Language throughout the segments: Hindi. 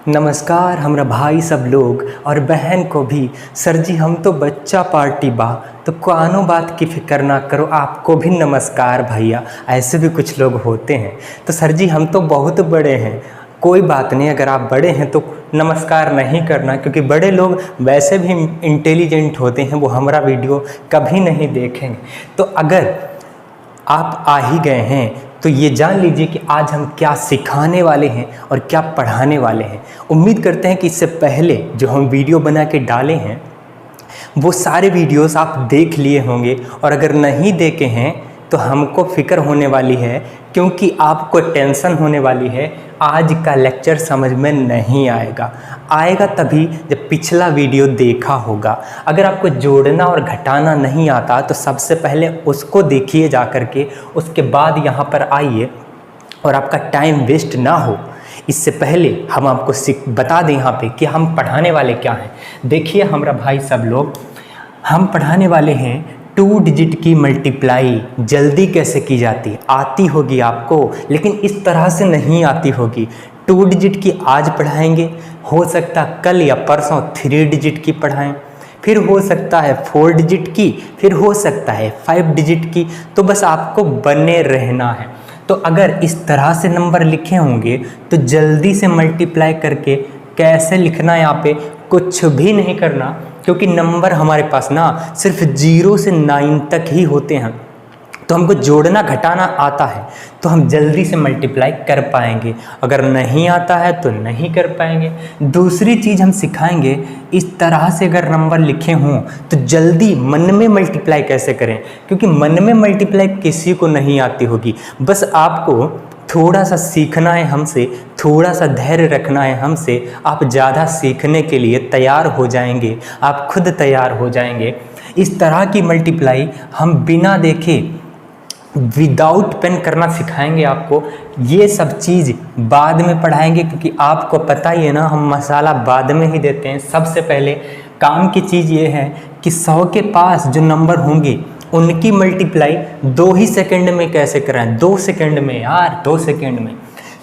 नमस्कार हमरा भाई सब लोग और बहन को भी। सर जी हम तो बच्चा पार्टी बा, तो कानो बात की फिक्र ना करो। आपको भी नमस्कार भैया। ऐसे भी कुछ लोग होते हैं। तो सर जी हम तो बहुत बड़े हैं, कोई बात नहीं, अगर आप बड़े हैं तो नमस्कार नहीं करना, क्योंकि बड़े लोग वैसे भी इंटेलिजेंट होते हैं, वो हमारा वीडियो कभी नहीं देखेंगे। तो अगर आप आ ही गए हैं तो ये जान लीजिए कि आज हम क्या सिखाने वाले हैं और क्या पढ़ाने वाले हैं। उम्मीद करते हैं कि इससे पहले जो हम वीडियो बना के डाले हैं वो सारे वीडियोस आप देख लिए होंगे, और अगर नहीं देखे हैं तो हमको फ़िक्र होने वाली है, क्योंकि आपको टेंशन होने वाली है। आज का लेक्चर समझ में नहीं आएगा तभी जब पिछला वीडियो देखा होगा। अगर आपको जोड़ना और घटाना नहीं आता तो सबसे पहले उसको देखिए जा कर के, उसके बाद यहाँ पर आइए, और आपका टाइम वेस्ट ना हो। इससे पहले हम आपको बता दें यहाँ पे कि हम पढ़ाने वाले क्या हैं। देखिए हमारा भाई सब लोग, हम पढ़ाने वाले हैं 2 डिजिट की मल्टीप्लाई जल्दी कैसे की जाती है। आती होगी आपको, लेकिन इस तरह से नहीं आती होगी। 2 डिजिट की आज पढ़ाएंगे, हो सकता कल या परसों 3 डिजिट की पढ़ाएं, फिर हो सकता है 4 डिजिट की, फिर हो सकता है 5 डिजिट की। तो बस आपको बने रहना है। तो अगर इस तरह से नंबर लिखे होंगे तो जल्दी से मल्टीप्लाई करके कैसे लिखना है, यहाँ पे कुछ भी नहीं करना, क्योंकि नंबर हमारे पास ना सिर्फ 0 से 9 तक ही होते हैं। तो हमको जोड़ना घटाना आता है तो हम जल्दी से मल्टीप्लाई कर पाएंगे, अगर नहीं आता है तो नहीं कर पाएंगे। दूसरी चीज़ हम सिखाएंगे, इस तरह से अगर नंबर लिखे हों तो जल्दी मन में मल्टीप्लाई कैसे करें, क्योंकि मन में मल्टीप्लाई किसी को नहीं आती होगी। बस आपको थोड़ा सा सीखना है हमसे, थोड़ा सा धैर्य रखना है हमसे। आप ज़्यादा सीखने के लिए तैयार हो जाएंगे, आप खुद तैयार हो जाएंगे। इस तरह की मल्टीप्लाई हम बिना देखे विदाउट पेन करना सिखाएंगे आपको। ये सब चीज़ बाद में पढ़ाएंगे, क्योंकि आपको पता ही है ना, हम मसाला बाद में ही देते हैं। सबसे पहले काम की चीज़ ये है कि 100 के पास जो नंबर होंगे उनकी मल्टीप्लाई 2 ही सेकंड में कैसे कराएं। 2 सेकंड में यार, 2 सेकंड में।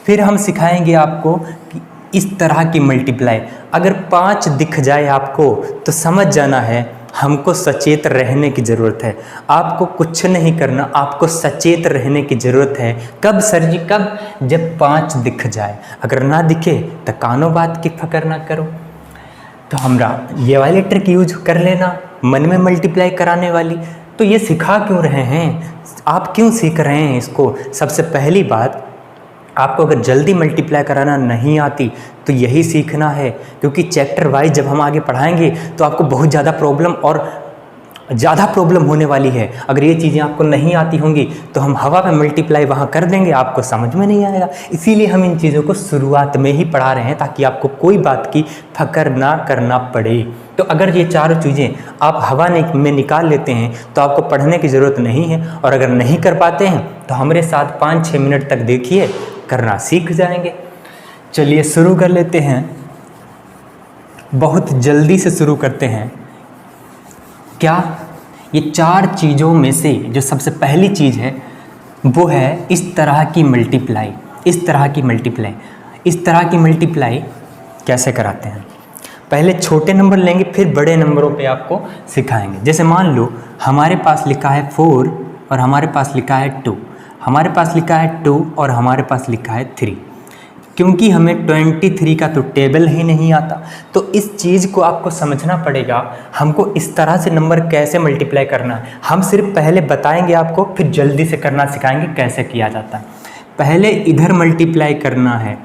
फिर हम सिखाएंगे आपको कि इस तरह की मल्टीप्लाई अगर 5 दिख जाए आपको तो समझ जाना है हमको सचेत रहने की ज़रूरत है। आपको कुछ नहीं करना, आपको सचेत रहने की ज़रूरत है। कब सर जी, कब? जब 5 दिख जाए। अगर ना दिखे तो कानो बात की फिक्र ना करो। तो हमरा ये वाली ट्रिक यूज कर लेना, मन में मल्टीप्लाई कराने वाली। तो ये सिखा क्यों रहे हैं, आप क्यों सीख रहे हैं इसको? सबसे पहली बात, आपको अगर जल्दी मल्टीप्लाई कराना नहीं आती तो यही सीखना है, क्योंकि चैप्टर वाइज जब हम आगे पढ़ाएंगे तो आपको बहुत ज़्यादा प्रॉब्लम होने वाली है। अगर ये चीज़ें आपको नहीं आती होंगी तो हम हवा में मल्टीप्लाई वहाँ कर देंगे, आपको समझ में नहीं आएगा। इसीलिए हम इन चीज़ों को शुरुआत में ही पढ़ा रहे हैं, ताकि आपको कोई बात की फिक्र ना करना पड़े। तो अगर ये चारों चीज़ें आप हवा में निकाल लेते हैं तो आपको पढ़ने की ज़रूरत नहीं है। और अगर नहीं कर पाते हैं तो हमारे साथ 5-6 मिनट तक देखिए, करना सीख जाएंगे। चलिए शुरू कर लेते हैं, बहुत जल्दी से शुरू करते हैं। क्या? ये 4 चीज़ों में से जो सबसे पहली चीज़ है वो है इस तरह की मल्टीप्लाई। इस तरह की मल्टीप्लाई कैसे कराते हैं? पहले छोटे नंबर लेंगे, फिर बड़े नंबरों पे आपको सिखाएंगे। जैसे मान लो हमारे पास लिखा है 4 और हमारे पास लिखा है 2, हमारे पास लिखा है 2 और हमारे पास लिखा है 3। क्योंकि हमें 23 का तो टेबल ही नहीं आता, तो इस चीज़ को आपको समझना पड़ेगा। हमको इस तरह से नंबर कैसे मल्टीप्लाई करना है, हम सिर्फ पहले बताएंगे आपको, फिर जल्दी से करना सिखाएंगे कैसे किया जाता है। पहले इधर मल्टीप्लाई करना है,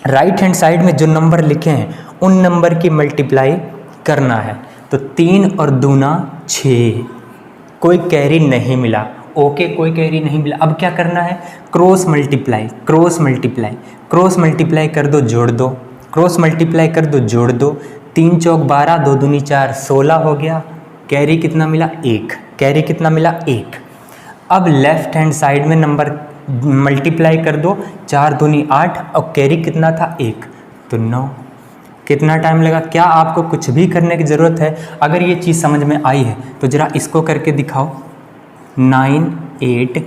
राइट हैंड साइड में जो नंबर लिखे हैं उन नंबर की मल्टीप्लाई करना है। तो 3 और 2 6, कोई कैरी नहीं मिला। ओके, कोई कैरी नहीं मिला। अब क्या करना है? क्रॉस मल्टीप्लाई कर दो, जोड़ दो, क्रॉस मल्टीप्लाई कर दो, जोड़ दो। 3 चौक 12, 2 दूनी 4, 16 हो गया। कैरी कितना मिला? 1। कैरी कितना मिला? 1। अब लेफ्ट हैंड साइड में नंबर मल्टीप्लाई कर दो, 4 दूनी 8 और कैरी कितना था? 1, तो 9। कितना टाइम लगा? क्या आपको कुछ भी करने की ज़रूरत है? अगर ये चीज़ समझ में आई है तो ज़रा इसको करके दिखाओ। 9 8,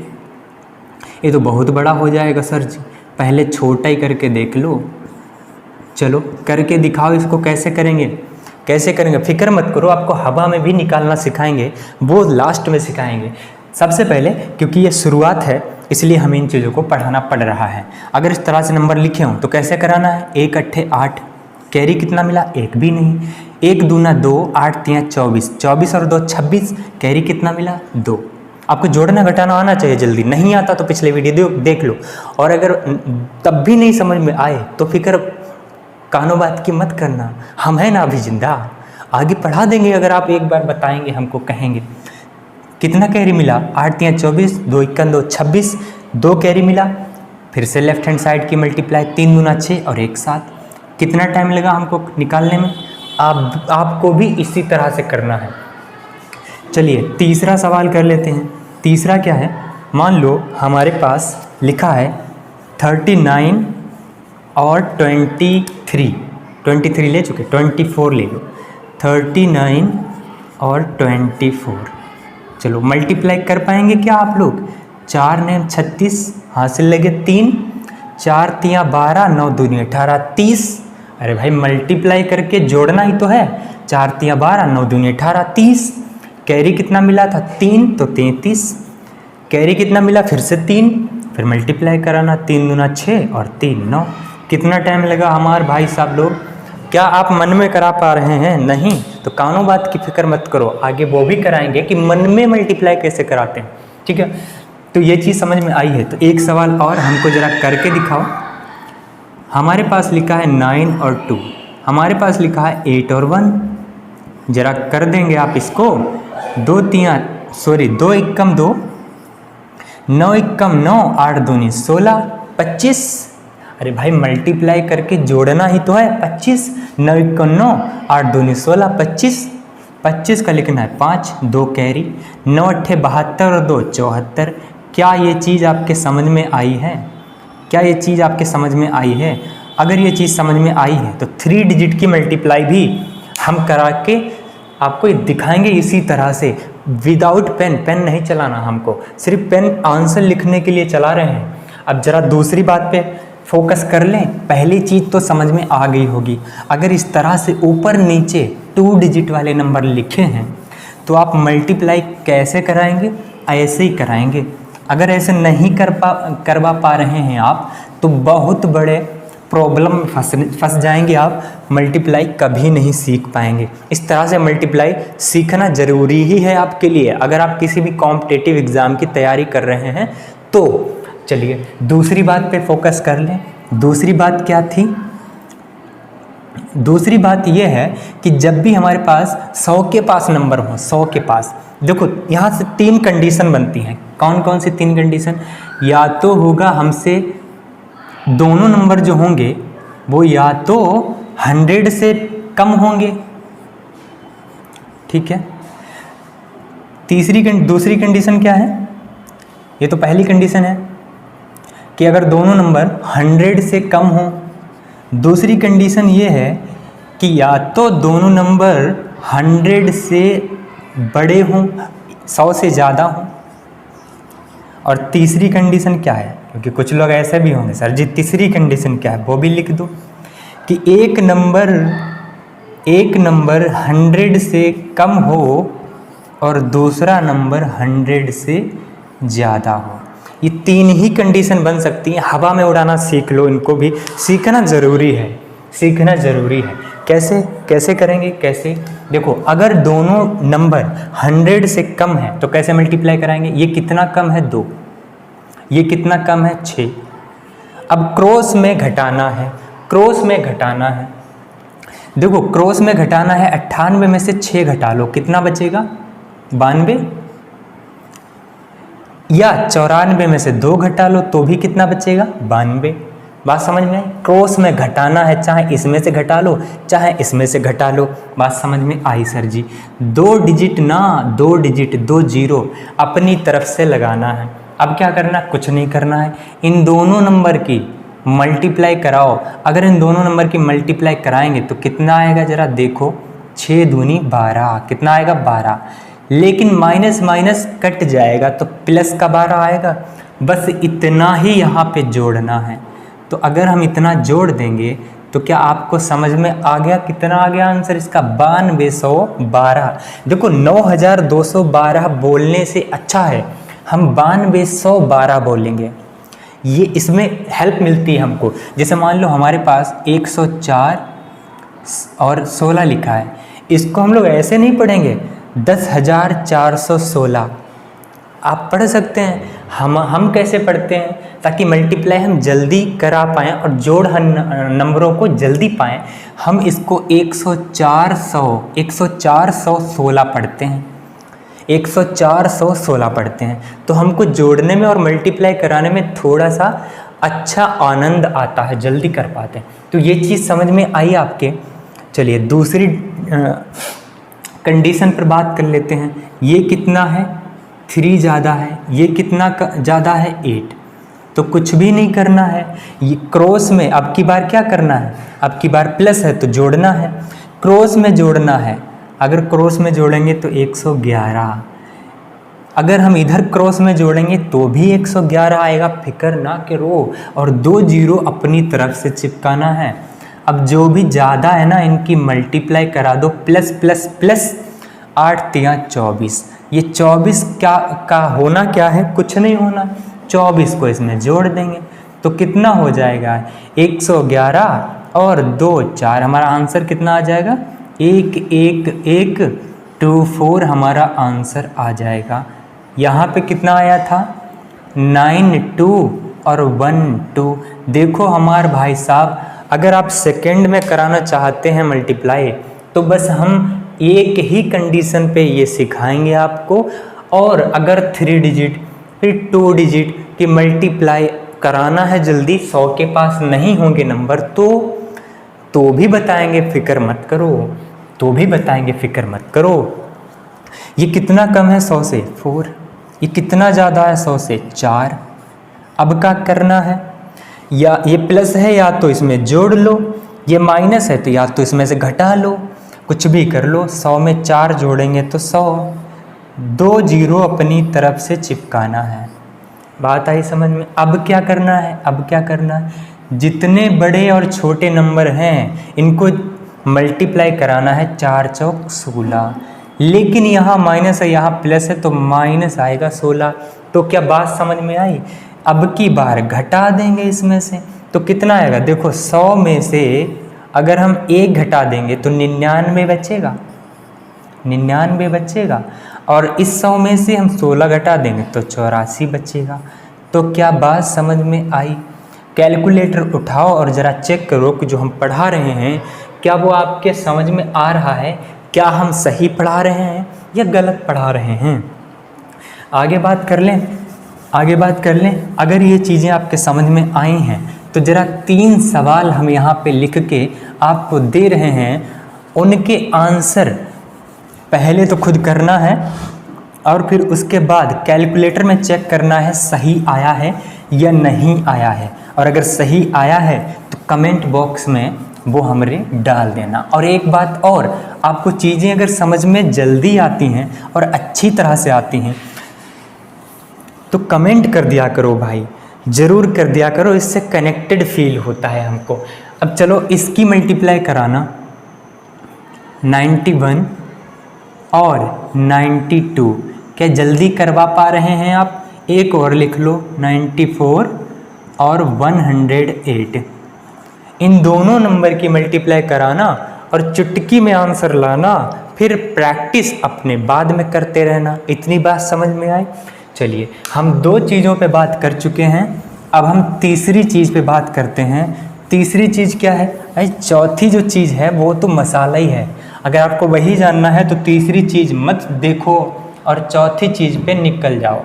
ये तो बहुत बड़ा हो जाएगा सर जी। पहले छोटा ही करके देख लो। चलो करके दिखाओ इसको, कैसे करेंगे, कैसे करेंगे, फिक्र मत करो, आपको हवा में भी निकालना सिखाएंगे, वो लास्ट में सिखाएंगे। सबसे पहले क्योंकि ये शुरुआत है इसलिए हमें इन चीज़ों को पढ़ाना पड़ रहा है। अगर इस तरह से नंबर लिखे हों तो कैसे कराना है, 1 अट्ठे 8, कैरी कितना मिला, 1 भी नहीं, 1 दूना 2, 8 तियाँ 24, 24 और 2 26, कैरी कितना मिला 2। आपको जोड़ना घटाना आना चाहिए जल्दी, नहीं आता तो पिछले वीडियो देख लो, और अगर तब भी नहीं समझ में आए तो फिक्र कानों बात की मत करना, हम हैं ना अभी जिंदा, आगे पढ़ा देंगे अगर आप एक बार बताएंगे, हमको कहेंगे। कितना कैरी मिला, 8 तियाँ 24, 2 इक्कन 2 26, 2 कैरी मिला, फिर से लेफ्ट हैंड साइड की मल्टीप्लाई, 3 दूना 6 और 1 7। कितना टाइम लगा हमको निकालने में, आपको भी इसी तरह से करना है। चलिए तीसरा सवाल कर लेते हैं। तीसरा क्या है, मान लो हमारे पास लिखा है 39 और 23 ले चुके, 24 ले लो, 39 और 24। चलो मल्टीप्लाई कर पाएंगे क्या आप लोग, 4 ने 36, हासिल लगे 3, 4 तियाँ 12, 9 दूनी 18, 30। अरे भाई मल्टीप्लाई करके जोड़ना ही तो है, 4 तियाँ 12, 9 दूनी 18, 30। कैरी कितना मिला था 3, तो 33। कैरी कितना मिला, फिर से 3, फिर मल्टीप्लाई कराना, 3 दूना 6 और 3 9। कितना टाइम लगा हमारे भाई साहब लोग, क्या आप मन में करा पा रहे हैं, नहीं तो कानों बात की फिक्र मत करो, आगे वो भी कराएंगे कि मन में मल्टीप्लाई कैसे कराते हैं, ठीक है। तो ये चीज़ समझ में आई है, तो एक सवाल और हमको ज़रा करके दिखाओ। हमारे पास लिखा है 9 और 2, हमारे पास लिखा है 8 और 1, ज़रा कर देंगे आप इसको। 2 इक्कम 2, 9 इक्कम 9, 8 दूनी 16, 25। अरे भाई मल्टीप्लाई करके जोड़ना ही तो है, 25, 9 इक्कम 9, 8 दूनी 16, 25। 25 का लिखना है 5, 2 कैरी, 9 अट्ठे 72 और 2 74। क्या ये चीज़ आपके समझ में आई है, क्या ये चीज़ आपके समझ में आई है? अगर ये चीज़ समझ में आई है तो 3 डिजिट की मल्टीप्लाई भी हम करा के आपको दिखाएंगे इसी तरह से, विदाउट पेन। पेन नहीं चलाना हमको, सिर्फ पेन आंसर लिखने के लिए चला रहे हैं। अब ज़रा दूसरी बात पे फोकस कर लें, पहली चीज़ तो समझ में आ गई होगी। अगर इस तरह से ऊपर नीचे 2 डिजिट वाले नंबर लिखे हैं तो आप मल्टीप्लाई कैसे कराएंगे, ऐसे ही कराएंगे। अगर ऐसे नहीं करवा पा रहे हैं आप तो बहुत बड़े प्रॉब्लम में फंस जाएंगे आप, मल्टीप्लाई कभी नहीं सीख पाएंगे। इस तरह से मल्टीप्लाई सीखना ज़रूरी ही है आपके लिए, अगर आप किसी भी कॉम्पिटिटिव एग्ज़ाम की तैयारी कर रहे हैं तो। चलिए दूसरी बात पे फोकस कर लें। दूसरी बात क्या थी, दूसरी बात यह है कि जब भी हमारे पास 100 के पास नंबर हो, 100 के पास, देखो यहाँ से 3 कंडीशन बनती हैं। कौन कौन सी 3 कंडीशन, या तो होगा हमसे दोनों नंबर जो होंगे वो या तो 100 से कम होंगे, ठीक है। दूसरी कंडीशन क्या है, ये तो पहली कंडीशन है कि अगर दोनों नंबर 100 से कम हो। दूसरी कंडीशन ये है कि या तो दोनों नंबर 100 से बड़े हों, 100 से ज़्यादा हों। और तीसरी कंडीशन क्या है, क्योंकि कुछ लोग ऐसे भी होंगे सर जी तीसरी कंडीशन क्या है वो भी लिख दो, कि एक नंबर 100 से कम हो और दूसरा नंबर 100 से ज़्यादा हो। ये 3 ही कंडीशन बन सकती हैं। हवा में उड़ाना सीख लो, इनको भी सीखना ज़रूरी है, सीखना ज़रूरी है। कैसे कैसे करेंगे, कैसे, देखो अगर दोनों नंबर 100 से कम है तो कैसे मल्टीप्लाई कराएंगे। ये कितना कम है 2, ये कितना कम है 6। अब क्रॉस में घटाना है, क्रॉस में घटाना है। देखो क्रॉस में घटाना है, 98 में से 6 घटा लो, कितना बचेगा 92, या 94 में से 2 घटा लो तो भी कितना बचेगा 92। बात समझ में आई, क्रॉस में घटाना है, चाहे इसमें से घटा लो चाहे इसमें से घटा लो। बात समझ में आई सर जी। 2 डिजिट ना, 2 डिजिट 2 जीरो अपनी तरफ से लगाना है। अब क्या करना, कुछ नहीं करना है, इन दोनों नंबर की मल्टीप्लाई कराओ। अगर इन दोनों नंबर की मल्टीप्लाई कराएंगे तो कितना आएगा जरा देखो, 6 दूनी 12, कितना आएगा 12। लेकिन माइनस माइनस कट जाएगा तो प्लस का 12 आएगा। बस इतना ही यहाँ पे जोड़ना है। तो अगर हम इतना जोड़ देंगे तो क्या आपको समझ में आ गया कितना आ गया आंसर इसका? 9212। देखो 9212 बोलने से अच्छा है हम 9212 बोलेंगे, ये इसमें हेल्प मिलती है हमको। जैसे मान लो हमारे पास 104 और 16 लिखा है, इसको हम लोग ऐसे नहीं पढ़ेंगे 10,416। आप पढ़ सकते हैं, हम कैसे पढ़ते हैं ताकि मल्टीप्लाई हम जल्दी करा पाएँ और जोड़ नंबरों को जल्दी पाएँ। हम इसको 104,116 पढ़ते हैं, 104,116 पढ़ते हैं। तो हमको जोड़ने में और मल्टीप्लाई कराने में थोड़ा सा अच्छा आनंद आता है, जल्दी कर पाते हैं। तो ये चीज़ समझ में आई आपके। चलिए दूसरी कंडीशन पर बात कर लेते हैं। ये कितना है? 3 ज़्यादा है। ये कितना ज़्यादा है? 8। तो कुछ भी नहीं करना है, ये क्रॉस में अब की बार क्या करना है? अब की बार प्लस है तो जोड़ना है, क्रॉस में जोड़ना है। अगर क्रॉस में जोड़ेंगे तो 111, अगर हम इधर क्रॉस में जोड़ेंगे तो भी 111 आएगा, फिक्र ना करो। और 2 जीरो अपनी तरफ से चिपकाना है। अब जो भी ज़्यादा है ना इनकी मल्टीप्लाई करा दो, प्लस प्लस प्लस 8 तिया 24। ये 24 का होना क्या है? कुछ नहीं होना, 24 को इसमें जोड़ देंगे तो कितना हो जाएगा? 111 और 2 4, हमारा आंसर कितना आ जाएगा? 1124 हमारा आंसर आ जाएगा। यहाँ पे कितना आया था? 92 और 12। देखो हमारे भाई साहब, अगर आप सेकंड में कराना चाहते हैं मल्टीप्लाई तो बस हम एक ही कंडीशन पे ये सिखाएंगे आपको। और अगर 3 डिजिट फिर 2 डिजिट की मल्टीप्लाई कराना है जल्दी, 100 के पास नहीं होंगे नंबर तो भी बताएंगे, फिक्र मत करो, तो भी बताएंगे, फिक्र मत करो। ये कितना कम है 100 से? 4। ये कितना ज़्यादा है 100 से? 4। अब क्या करना है? या ये प्लस है या तो इसमें जोड़ लो, ये माइनस है तो या तो इसमें से घटा लो, कुछ भी कर लो। 100 में 4 जोड़ेंगे तो 100। 2 जीरो अपनी तरफ से चिपकाना है। बात आई समझ में? अब क्या करना है? अब क्या करना है? जितने बड़े और छोटे नंबर हैं इनको मल्टीप्लाई कराना है। 4 चौक 16, लेकिन यहाँ माइनस है यहाँ प्लस है तो माइनस आएगा 16। तो क्या बात समझ में आई? अब की बार घटा देंगे इसमें से तो कितना आएगा? देखो 100 में से अगर हम 1 घटा देंगे तो 99 बचेगा, 99 बचेगा। और इस 100 में से हम 16 घटा देंगे तो 84 बचेगा। तो क्या बात समझ में आई? कैलकुलेटर उठाओ और ज़रा चेक करो कि जो हम पढ़ा रहे हैं क्या वो आपके समझ में आ रहा है, क्या हम सही पढ़ा रहे हैं या गलत पढ़ा रहे हैं। आगे बात कर लें, आगे बात कर लें। अगर ये चीज़ें आपके समझ में आई हैं तो ज़रा 3 सवाल हम यहाँ पे लिख के आपको दे रहे हैं, उनके आंसर पहले तो खुद करना है और फिर उसके बाद कैलकुलेटर में चेक करना है सही आया है या नहीं आया है। और अगर सही आया है तो कमेंट बॉक्स में वो हमरे डाल देना। और एक बात और, आपको चीज़ें अगर समझ में जल्दी आती हैं और अच्छी तरह से आती हैं तो कमेंट कर दिया करो भाई, ज़रूर कर दिया करो, इससे कनेक्टेड फील होता है हमको। अब चलो इसकी मल्टीप्लाई कराना, 91 और 92, क्या जल्दी करवा पा रहे हैं आप? एक और लिख लो, 94 और 108। इन दोनों नंबर की मल्टीप्लाई कराना और चुटकी में आंसर लाना, फिर प्रैक्टिस अपने बाद में करते रहना। इतनी बात समझ में आई? चलिए हम 2 चीज़ों पे बात कर चुके हैं, अब हम तीसरी चीज़ पे बात करते हैं। तीसरी चीज़ क्या है? भाई चौथी जो चीज़ है वो तो मसाला ही है। अगर आपको वही जानना है तो तीसरी चीज़ मत देखो और चौथी चीज़ पे निकल जाओ।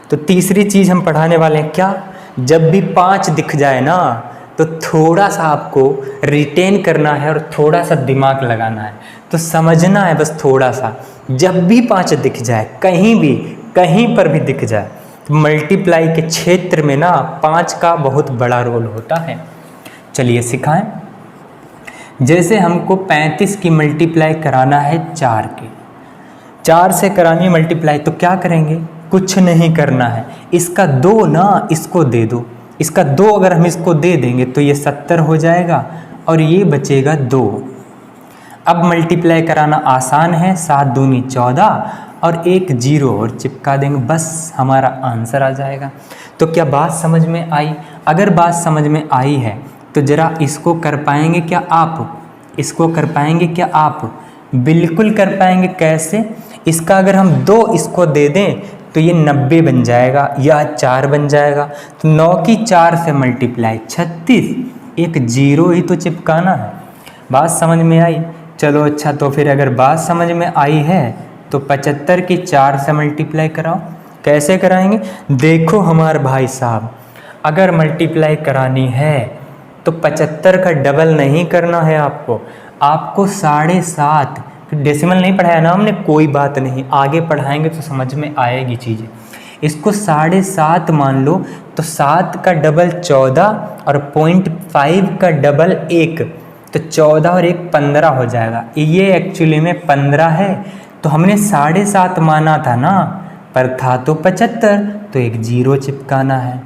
तो तीसरी चीज़ हम पढ़ाने वाले हैं क्या? जब भी 5 दिख जाए ना तो थोड़ा सा आपको रिटेन करना है और थोड़ा सा दिमाग लगाना है, तो समझना है बस थोड़ा सा। जब भी 5 दिख जाए, कहीं भी कहीं पर भी दिख जाए, तो मल्टीप्लाई के क्षेत्र में ना 5 का बहुत बड़ा रोल होता है। चलिए सिखाएं। जैसे हमको 35 की मल्टीप्लाई कराना है 4 के, 4 से करानी है मल्टीप्लाई, तो क्या करेंगे? कुछ नहीं करना है, इसका 2 ना इसको दे दो, इसका 2 अगर हम इसको दे देंगे तो ये 70 हो जाएगा और ये बचेगा 2। अब मल्टीप्लाई कराना आसान है, 7 दूनी 14 और एक 0 और चिपका देंगे, बस हमारा आंसर आ जाएगा। तो क्या बात समझ में आई? अगर बात समझ में आई है तो ज़रा इसको कर पाएंगे क्या आप? इसको कर पाएंगे क्या आप? बिल्कुल कर पाएंगे। कैसे? इसका अगर हम 2 इसको दे दें तो ये 90 बन जाएगा या 4 बन जाएगा। तो 9 की 4 से मल्टीप्लाई 36, एक 0 ही तो चिपकाना है। बात समझ में आई? चलो अच्छा, तो फिर अगर बात समझ में आई है तो 75 की 4 से मल्टीप्लाई कराओ। कैसे कराएंगे? देखो हमारे भाई साहब, अगर मल्टीप्लाई करानी है तो 75 का डबल नहीं करना है आपको 7.5, डेसिमल नहीं पढ़ाया ना हमने, कोई बात नहीं, आगे पढ़ाएंगे तो समझ में आएगी चीज़ें। इसको 7.5 मान लो तो 7 का डबल 14 और 0.5 का डबल 1, तो 14 और 1 15 हो जाएगा। ये एक्चुअली में 15 है, तो हमने 7.5 माना था ना, पर था तो 75, तो एक 0 चिपकाना है।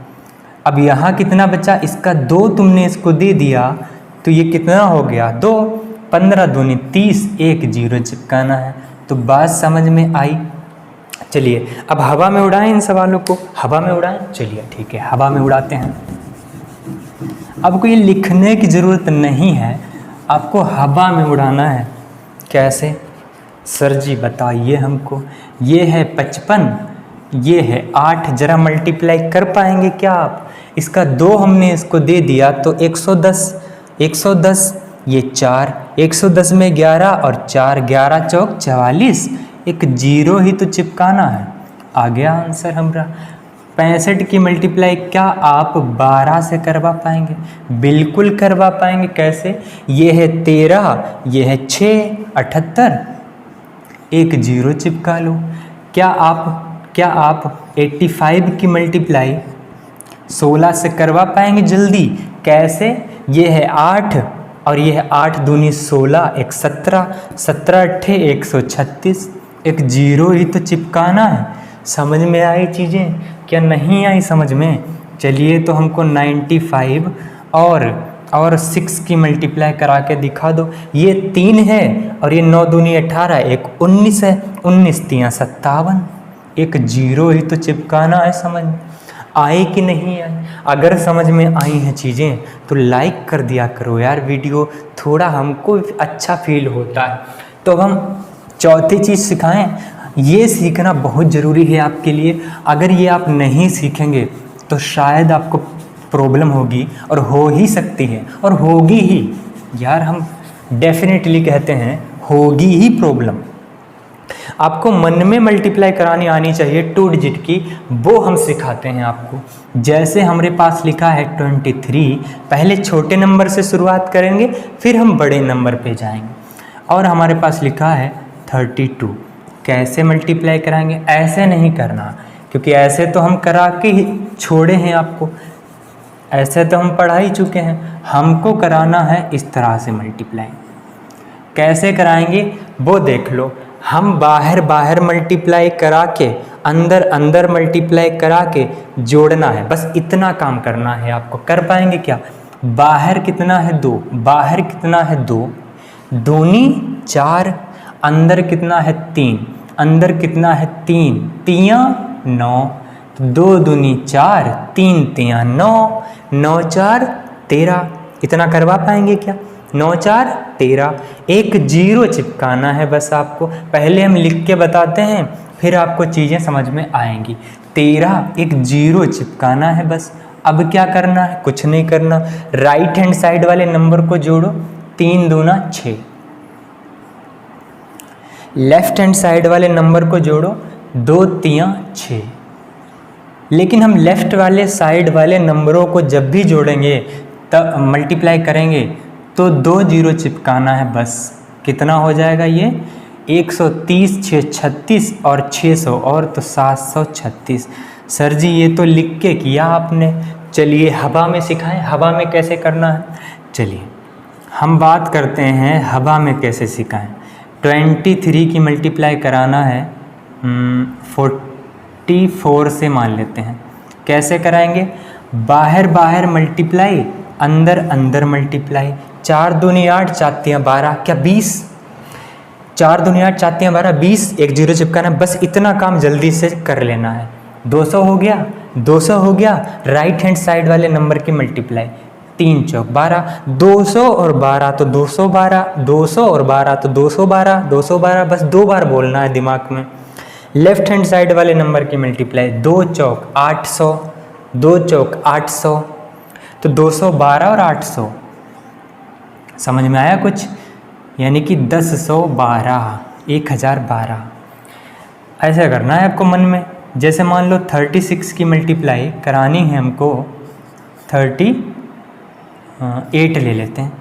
अब यहाँ कितना बचा? इसका 2 तुमने इसको दे दिया तो ये कितना हो गया? 2, 15 दूनी 30, एक 0 चिपकाना है। तो बात समझ में आई? चलिए अब हवा में उड़ाएं इन सवालों को, हवा में उड़ाएं। चलिए ठीक है, हवा में उड़ाते हैं। आपको ये लिखने की ज़रूरत नहीं है, आपको हवा में उड़ाना है। कैसे? सर जी बताइए हमको। ये है 55, ये है 8, ज़रा मल्टीप्लाई कर पाएंगे क्या आप? इसका 2 हमने इसको दे दिया तो 110, ये 4, 110 में 11 और 4, 11 चौक 44, एक 0 ही तो चिपकाना है। आ गया आंसर हमारा। 65 की मल्टीप्लाई क्या आप 12 से करवा पाएंगे? बिल्कुल करवा पाएंगे। कैसे? ये है 13, ये है 6, 78, एक 0 चिपका लो। क्या आप 85 की मल्टीप्लाई 16 से करवा पाएंगे जल्दी? कैसे? ये है 8 और ये है 8 दूनी 16, एक 17, 17 अट्ठे 136, एक 0 ही तो चिपकाना है। समझ में आई चीज़ें? क्या नहीं आई समझ में? चलिए तो हमको 95 और 6 की मल्टीप्लाई करा के दिखा दो। ये 3 है और ये 9 दूनी 18, एक 19 है, 19 3 57, एक 0 ही तो चिपकाना है। समझ में आई कि नहीं आई? अगर समझ में आई हैं चीज़ें तो लाइक कर दिया करो यार वीडियो, थोड़ा हमको अच्छा फील होता है। तो हम चौथी चीज़ सिखाएं, ये सीखना बहुत ज़रूरी है आपके लिए। अगर ये आप नहीं सीखेंगे तो शायद आपको प्रॉब्लम होगी, और हो ही सकती है, और होगी ही यार, हम डेफिनेटली कहते हैं होगी ही प्रॉब्लम। आपको मन में मल्टीप्लाई करानी आनी चाहिए 2 डिजिट की, वो हम सिखाते हैं आपको। जैसे हमारे पास लिखा है 23, पहले छोटे नंबर से शुरुआत करेंगे, फिर हम बड़े नंबर पे जाएंगे। और हमारे पास लिखा है 32, कैसे मल्टीप्लाई कराएंगे? ऐसे नहीं करना, क्योंकि ऐसे तो हम करा के ही छोड़े हैं आपको, ऐसे तो हम पढ़ा ही चुके हैं। हमको कराना है इस तरह से मल्टीप्लाई। कैसे कराएंगे वो देख लो। हम बाहर मल्टीप्लाई करा के, अंदर मल्टीप्लाई करा के जोड़ना है, बस इतना काम करना है आपको। कर पाएंगे क्या? बाहर कितना है? 2, बाहर कितना है? 2 दूनी 4, अंदर कितना है? 3, अंदर कितना है? 3 तिया 9, 2 दूनी 4, 3 तिया 9, 9 4 13, इतना करवा पाएंगे क्या? 9 4 13, एक 0 चिपकाना है बस आपको। पहले हम लिख के बताते हैं, फिर आपको चीज़ें समझ में आएंगी। 13, एक 0 चिपकाना है बस। अब क्या करना है? कुछ नहीं करना, राइट हैंड साइड वाले नंबर को जोड़ो, 3 दूना 6। लेफ्ट हैंड साइड वाले नंबर को जोड़ो, 2 तिया 6। लेकिन हम लेफ्ट वाले साइड वाले नंबरों को जब भी जोड़ेंगे, तब मल्टीप्लाई करेंगे, तो 2 0 चिपकाना है बस। कितना हो जाएगा ये? 130, 6 36 और 600 और तो 736। सर जी ये तो लिख के किया आपने। चलिए हवा में सिखाएं, हवा में कैसे करना है। चलिए हम बात करते हैं हवा में कैसे सिखाएं। 23 की मल्टीप्लाई कराना है 44 से मान लेते हैं। कैसे कराएंगे? बाहर मल्टीप्लाई, अंदर मल्टीप्लाई। 4 दूनी 8, 4 तियाँ 12, क्या 20? 4 दूनी 8, 4 तियाँ 12, 20, एक जीरो चिपकाना, बस इतना काम जल्दी से कर लेना है। 200 हो गया, 200 हो गया, राइट हैंड साइड वाले नंबर की मल्टीप्लाई, 3 चौक 12, 200 और 12 तो 212, 200 और 12 तो 212, 212 बस 2 बार बोलना है दिमाग में। लेफ्ट हैंड साइड वाले नंबर की मल्टीप्लाई, 2 चौक 800, 2 चौक 800, तो 212 और 800, समझ में आया कुछ? यानी कि 1012, 1012। ऐसा करना है आपको मन में। जैसे मान लो 36 की मल्टीप्लाई करानी है हमको, 38 ले लेते हैं।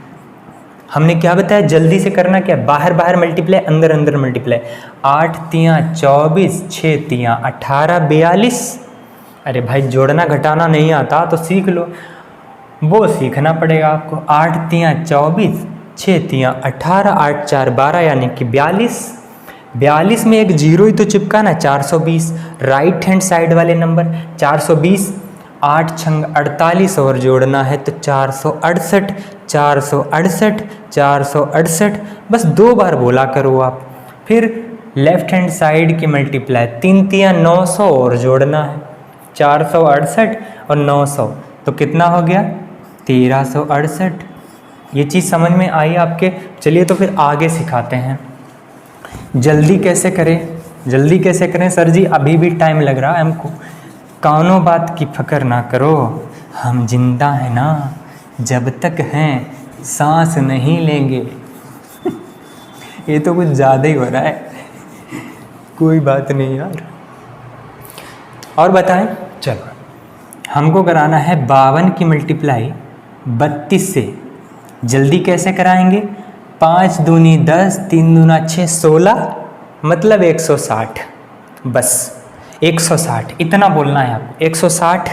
हमने क्या बताया, जल्दी से करना क्या, बाहर बाहर मल्टीप्लाई, अंदर अंदर मल्टीप्लाई। 8 तियाँ 24, 6 तियाँ 18, 42। अरे भाई जोड़ना घटाना नहीं आता तो सीख लो, वो सीखना पड़ेगा आपको। 8 तियाँ 24, 6 तियाँ 18, 8 4 12 यानी कि 42। 42 में एक जीरो ही तो चिपकाना, 420, राइट हैंड साइड वाले नंबर 420, 8 छंग 48 और जोड़ना है तो 468, 468, 468, बस 2 बार बोला करो आप। फिर लेफ्ट हैंड साइड की मल्टीप्लाई, 3 तियाँ 900 और जोड़ना है, 468 और 900 तो कितना हो गया, 1368। ये चीज़ समझ में आई आपके? चलिए तो फिर आगे सिखाते हैं। जल्दी कैसे करें, जल्दी कैसे करें सर जी, अभी भी टाइम लग रहा है हमको। कौनों बात की फ़िक्र ना करो, हम जिंदा हैं ना, जब तक हैं सांस नहीं लेंगे। ये तो कुछ ज़्यादा ही हो रहा है, कोई बात नहीं यार। और बताएं, चलो हमको कराना है 52 की मल्टीप्लाई 32 से। जल्दी कैसे कराएंगे, 5 दूनी 10, 3 दूना 6, 16 मतलब 160, बस 160 इतना बोलना है आपको। 160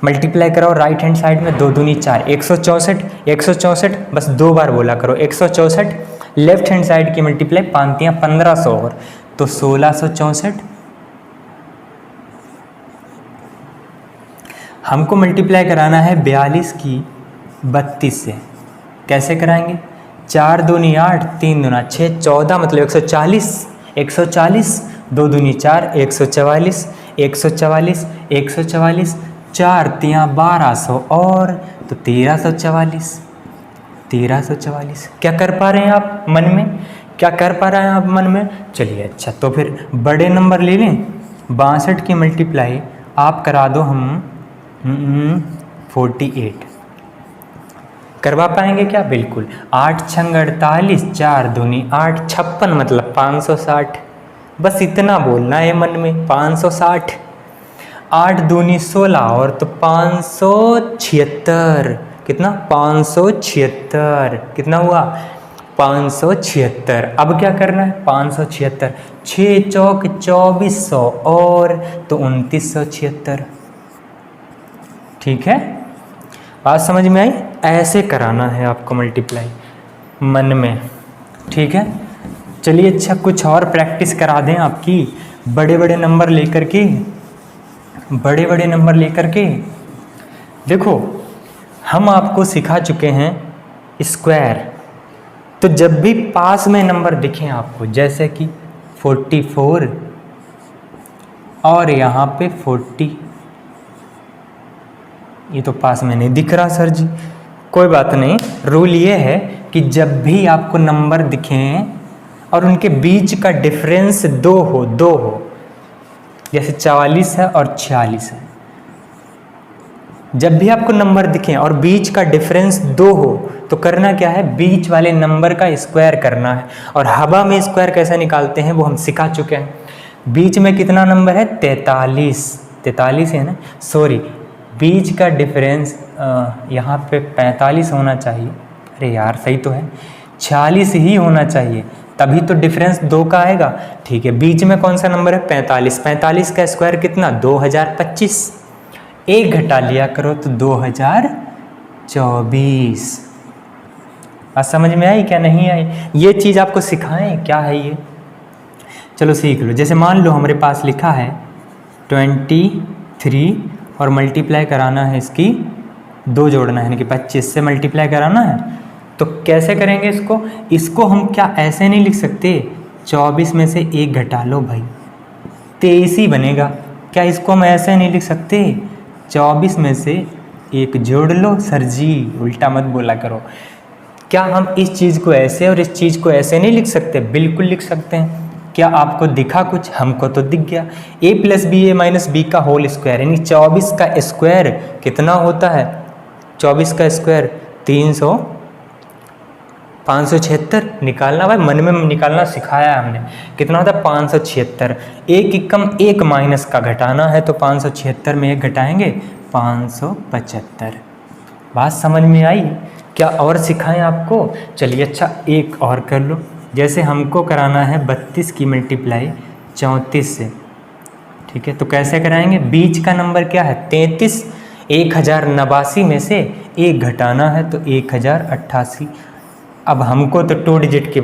मल्टीप्लाई कराओ राइट हैंड साइड में, 2 दूनी 4, 164, 164 बस 2 बार बोला करो, 164। लेफ्ट हैंड साइड की मल्टीप्लाई, 5 तियाँ 1500 और तो 1664। हमको मल्टीप्लाई कराना है 42 की 32 से। कैसे कराएंगे, 4 दूनी 8, 3 दूना 6, 14 मतलब 140, 140, 2 दूनी 4, 144, 144, 144, 4 तियाँ 1200 और तो 1344, 1344। क्या कर पा रहे हैं आप मन में, क्या कर पा रहे हैं आप मन में? चलिए अच्छा, तो फिर बड़े नंबर ले लें। 62 की मल्टीप्लाई आप करा दो हम 48। करवा पाएंगे क्या? बिल्कुल। 8 छंग 48, 4 दूनी 8, 56 मतलब 560, बस इतना बोलना है मन में, 560। 8 दूनी 16 और तो 576, कितना, 576, कितना हुआ, 576। अब क्या करना है, 576, 6 चौक 2400 और तो 2976। ठीक है, बात समझ में आई? ऐसे कराना है आपको मल्टीप्लाई मन में, ठीक है। चलिए अच्छा, कुछ और प्रैक्टिस करा दें आपकी, बड़े बड़े नंबर लेकर के, बड़े बड़े नंबर लेकर के। देखो हम आपको सिखा चुके हैं स्क्वायर, तो जब भी पास में नंबर दिखें आपको, जैसे कि 44 और यहाँ पे 40, ये तो पास में नहीं दिख रहा सर जी, कोई बात नहीं। रूल ये है कि जब भी आपको नंबर दिखें और उनके बीच का डिफरेंस 2 हो, जैसे 44 है और 46 है, जब भी आपको नंबर दिखें और बीच का डिफरेंस 2 हो तो करना क्या है, बीच वाले नंबर का स्क्वायर करना है। और हवा में स्क्वायर कैसे निकालते हैं वो हम सिखा चुके हैं। बीच में कितना नंबर है, 43, 43 है ना, सॉरी, बीच का डिफरेंस यहाँ पे 45 होना चाहिए, अरे यार सही तो है, 46 ही होना चाहिए, तभी तो डिफरेंस 2 का आएगा। ठीक है, बीच में कौन सा नंबर है, 45, 45 का स्क्वायर कितना, 2025, एक घटा लिया करो तो 2024। बात समझ में आई क्या, नहीं आई? ये चीज़ आपको सिखाएं, क्या है ये, चलो सीख लो। जैसे मान लो हमारे पास लिखा है 23 और मल्टीप्लाई कराना है इसकी 2 जोड़ना है, यानी कि 25 से मल्टीप्लाई कराना है तो कैसे करेंगे इसको हम क्या ऐसे नहीं लिख सकते, 24 में से 1 घटा लो भाई, 23 ही बनेगा। क्या इसको हम ऐसे नहीं लिख सकते, 24 में से 1 जोड़ लो? सर जी उल्टा मत बोला करो। क्या हम इस चीज़ को ऐसे और इस चीज़ को ऐसे नहीं लिख सकते? बिल्कुल लिख सकते हैं। क्या आपको दिखा कुछ? हमको तो दिख गया। a + b a - b का होल स्क्वायर, यानी 24 का स्क्वायर कितना होता है? 24 का स्क्वायर 300, 576 निकालना भाई, मन में निकालना सिखाया है हमने। कितना होता है? 576। एक एकम एक माइनस का घटाना है, तो 576 में 1 घटाएंगे 575। बात समझ में आई? क्या और सिखाएं आपको? चलिए अच्छा एक और कर लो। जैसे हमको कराना है 32 की मल्टीप्लाई 34 से, ठीक है, तो कैसे कराएंगे? बीच का नंबर क्या है? 33। 1089 में से 1 घटाना है, तो 1088। अब हमको तो 2 डिजिट के,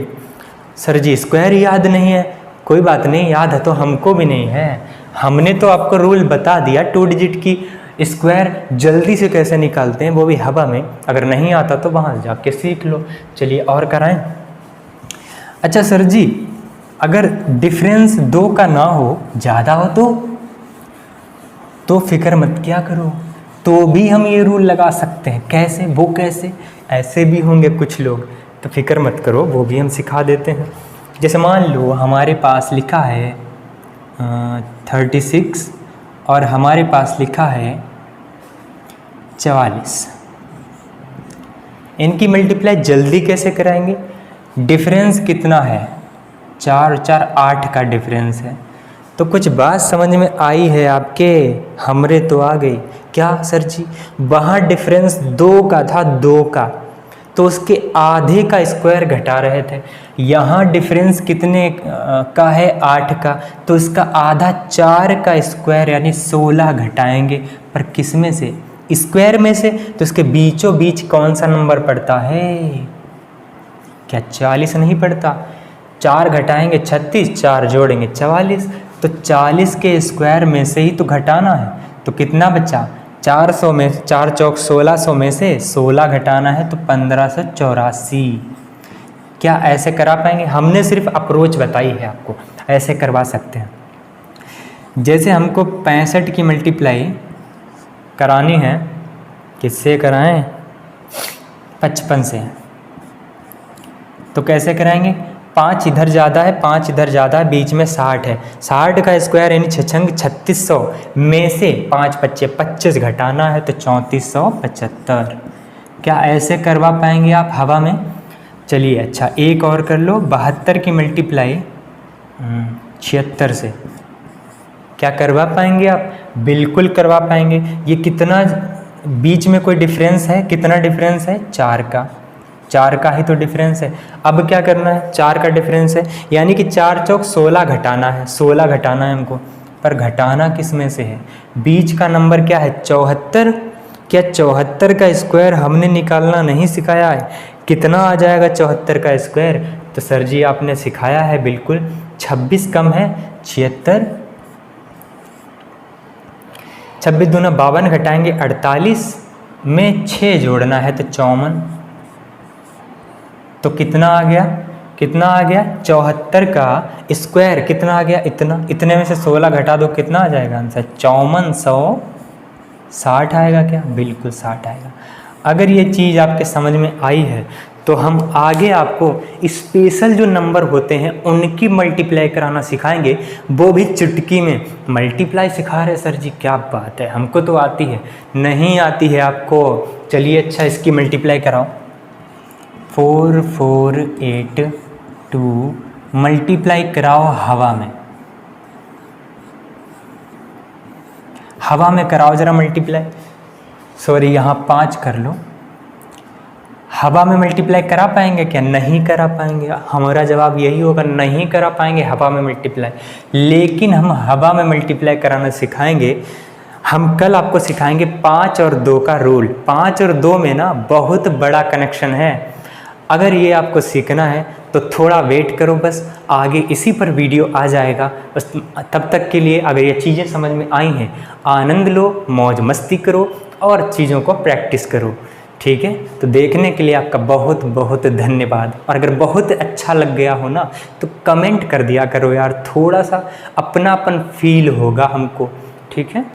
सर जी स्क्वायर याद नहीं है। कोई बात नहीं, याद है तो हमको भी नहीं है। हमने तो आपको रूल बता दिया 2 डिजिट की स्क्वायर जल्दी से कैसे निकालते हैं, वो भी हवा में। अगर नहीं आता तो वहाँ जाके सीख लो। चलिए और कराएं। अच्छा सर जी, अगर डिफरेंस 2 का ना हो, ज़्यादा हो तो फिक्र मत किया करो, तो भी हम ये रूल लगा सकते हैं। कैसे? वो कैसे? ऐसे भी होंगे कुछ लोग, तो फिक्र मत करो, वो भी हम सिखा देते हैं। जैसे मान लो हमारे पास लिखा है 36 और हमारे पास लिखा है 44। इनकी मल्टीप्लाई जल्दी कैसे कराएंगे? डिफरेंस कितना है? 4 और 4 8 का डिफरेंस है। तो कुछ बात समझ में आई है आपके? हमरे तो आ गई। क्या सर जी? वहाँ डिफरेंस 2 का था, 2 का, तो उसके आधे का स्क्वायर घटा रहे थे। यहाँ डिफरेंस कितने का है? 8 का, तो इसका आधा 4 का स्क्वायर यानी 16 घटाएंगे। पर किस में से? स्क्वायर में से। तो इसके बीचों बीच कौन सा नंबर पड़ता है? क्या 40 नहीं पड़ता? 4 घटाएंगे 36, 4 जोड़ेंगे 44, तो 40 के स्क्वायर में से ही तो घटाना है। तो कितना बचा? 400 में 4 चौक 1600 में से 16 घटाना है, तो 1584। क्या ऐसे करा पाएंगे? हमने सिर्फ अप्रोच बताई है आपको, ऐसे करवा सकते हैं। जैसे हमको 65 की मल्टीप्लाई करानी है, किससे कराएं? 55 से। तो कैसे कराएंगे? 5 इधर ज़्यादा है, 5 इधर ज़्यादा है, बीच में 60 है। 60 का स्क्वायर यानी 3600 में से 5 पच्चे 25 घटाना है, तो 3475। क्या ऐसे करवा पाएंगे आप हवा में? चलिए अच्छा एक और कर लो। 72 की मल्टीप्लाई 76 से, क्या करवा पाएंगे आप? बिल्कुल करवा पाएंगे। ये कितना बीच में कोई डिफरेंस है? कितना डिफरेंस है? 4 का। 4 का ही तो डिफरेंस है। अब क्या करना है? 4 का डिफरेंस है, यानी कि 4 चौक 16 घटाना है, 16 घटाना है हमको। पर घटाना किस में से है? बीच का नंबर क्या है? 74। क्या 74 का स्क्वायर हमने निकालना नहीं सिखाया है? कितना आ जाएगा 74 का स्क्वायर? तो सर जी आपने सिखाया है बिल्कुल। 26 कम है 76, 26 दूना 52 घटाएंगे 48 में 6 जोड़ना है, तो 54। तो कितना आ गया? कितना आ गया? 74 का स्क्वायर कितना आ गया? इतना। इतने में से 16 घटा दो, कितना आ जाएगा आंसर? 5460 आएगा। क्या? बिल्कुल 60 आएगा। अगर ये चीज़ आपके समझ में आई है तो हम आगे आपको स्पेशल जो नंबर होते हैं उनकी मल्टीप्लाई कराना सिखाएंगे, वो भी चुटकी में। मल्टीप्लाई सिखा रहे सर जी, क्या बात है, हमको तो आती है। नहीं आती है आपको? चलिए अच्छा इसकी मल्टीप्लाई कराओ। 4482 मल्टीप्लाई कराओ हवा में। हवा में कराओ जरा मल्टीप्लाई। सॉरी यहाँ 5 कर लो। हवा में मल्टीप्लाई करा पाएंगे क्या? नहीं करा पाएंगे। हमारा जवाब यही होगा, नहीं करा पाएंगे हवा में मल्टीप्लाई। लेकिन हम हवा में मल्टीप्लाई कराना सिखाएंगे। हम कल आपको सिखाएंगे 5 और 2 का रूल। 5 और 2 में ना बहुत बड़ा कनेक्शन है। अगर ये आपको सीखना है तो थोड़ा वेट करो, बस आगे इसी पर वीडियो आ जाएगा। बस तब तक के लिए अगर ये चीज़ें समझ में आई हैं, आनंद लो, मौज मस्ती करो और चीज़ों को प्रैक्टिस करो। ठीक है, तो देखने के लिए आपका बहुत बहुत धन्यवाद। और अगर बहुत अच्छा लग गया हो ना तो कमेंट कर दिया करो यार, थोड़ा सा अपनापन फील होगा हमको। ठीक है।